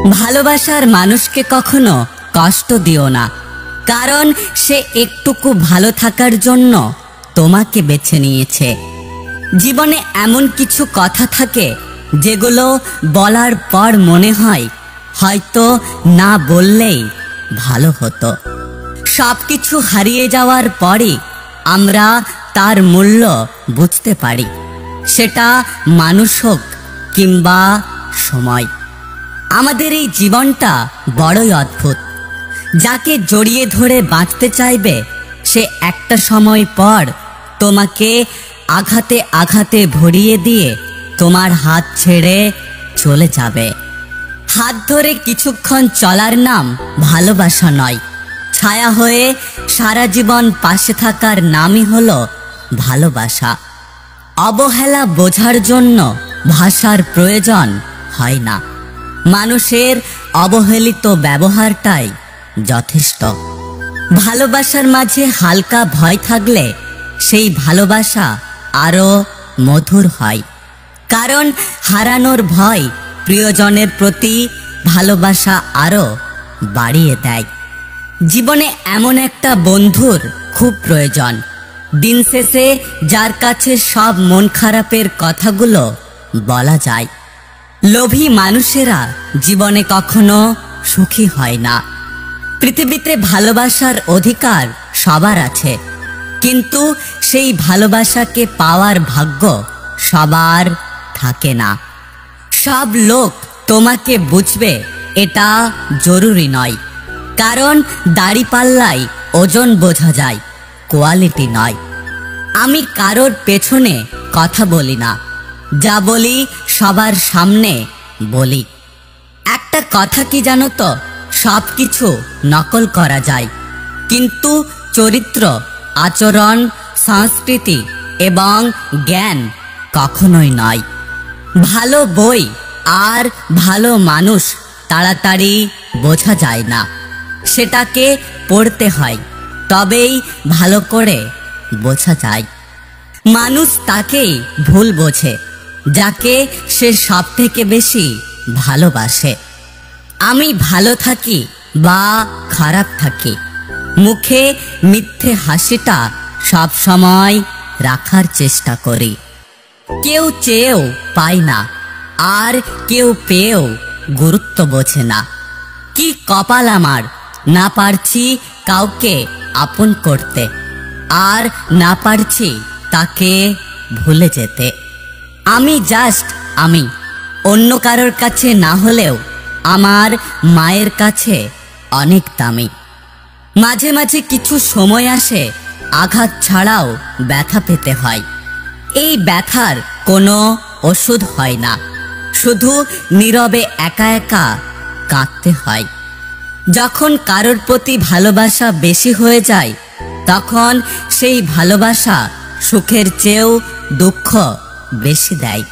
ভালোবাসার মানুষকে কখনো কষ্ট দিও না, কারণ সে একটুকু ভালো থাকার জন্য তোমাকে বেছে নিয়েছে। জীবনে এমন কিছু কথা থাকে যেগুলো বলার পর মনে হয় হয়তো না বললেই ভালো হতো। সবকিছু হারিয়ে যাওয়ার পরে আমরা তার মূল্য বুঝতে পারি, সেটা মানুষ হোক কিংবা সময়। আমাদের এই জীবনটা বড়ই অদ্ভুত। যাকে জড়িয়ে ধরে বাঁচতে চাইবে সে একটা সময় পর তোমাকে আঘাতে আঘাতে ভরিয়ে দিয়ে তোমার হাত ছেড়ে চলে যাবে। হাত ধরে কিছুক্ষণ চলার নাম ভালোবাসা নয়, ছায়া হয়ে সারা জীবন পাশে থাকার নামই হলো ভালোবাসা। অবহেলা বোঝার জন্য ভাষার প্রয়োজন হয় না, মানুষের অবহেলিত ব্যবহারটাই যথেষ্ট। ভালোবাসার মাঝে হালকা ভয় থাকলে সেই ভালোবাসা আরো মধুর হয়, কারণ হারানোর ভয় প্রিয়জনের প্রতি ভালোবাসা আরো বাড়িয়ে দেয়। জীবনে এমন একটা বন্ধুর খুব প্রয়োজন, দিন শেষে যার কাছে সব মন খারাপের কথাগুলো বলা যায়। লোভী মানুষেরা জীবনে কখনো সুখী হয় না। পৃথিবীতে ভালোবাসার অধিকার সবার আছে, কিন্তু সেই ভালোবাসাকে পাওয়ার ভাগ্য সবার থাকে না। সব লোক তোমাকে বুঝবে এটা জরুরি নয়, কারণ দাড়িপাল্লায় ওজন বোঝা যায়, কোয়ালিটি নয়। আমি কারোর পেছনে কথা বলি না, যা বলি সবার সামনে বলি। একটা কথা কি জানো তো, সব কিছু নকল করা যায়, কিন্তু চরিত্র, আচরণ, সংস্কৃতি এবং জ্ঞান কখনোই নয়। ভালো বই আর ভালো মানুষ তাড়াতাড়ি বোঝা যায় না, সেটাকে পড়তে হয়, তবেই ভালো করে বোঝা যায়। মানুষ তাকেই ভুল বোঝে যাকে সে সব থেকে বেশি ভালোবাসে। আমি ভালো থাকি বা খারাপ থাকি, মুখে মিথ্যে হাসিটা সব সময় রাখার চেষ্টা করি। কেউ চেয়েও পায় না, আর কেউ পেয়েও গুরুত্ব বোঝে না। কি কপাল আমার, না পারছি কাউকে আপন করতে, আর না পারছি তাকে ভুলে যেতে। আমি জাস্ট আমি, অন্য কারোর কাছে না হলেও আমার মায়ের কাছে অনেক দামি। মাঝে মাঝে কিছু সময় আসে আঘাত ছাড়াও ব্যথা পেতে হয়। এই ব্যথার কোনো ওষুধ হয় না, শুধু নীরবে একা একা কাঁদতে হয়। যখন কারোর প্রতি ভালোবাসা বেশি হয়ে যায়, তখন সেই ভালোবাসা সুখের চেয়েও দুঃখ বেশি দেয়।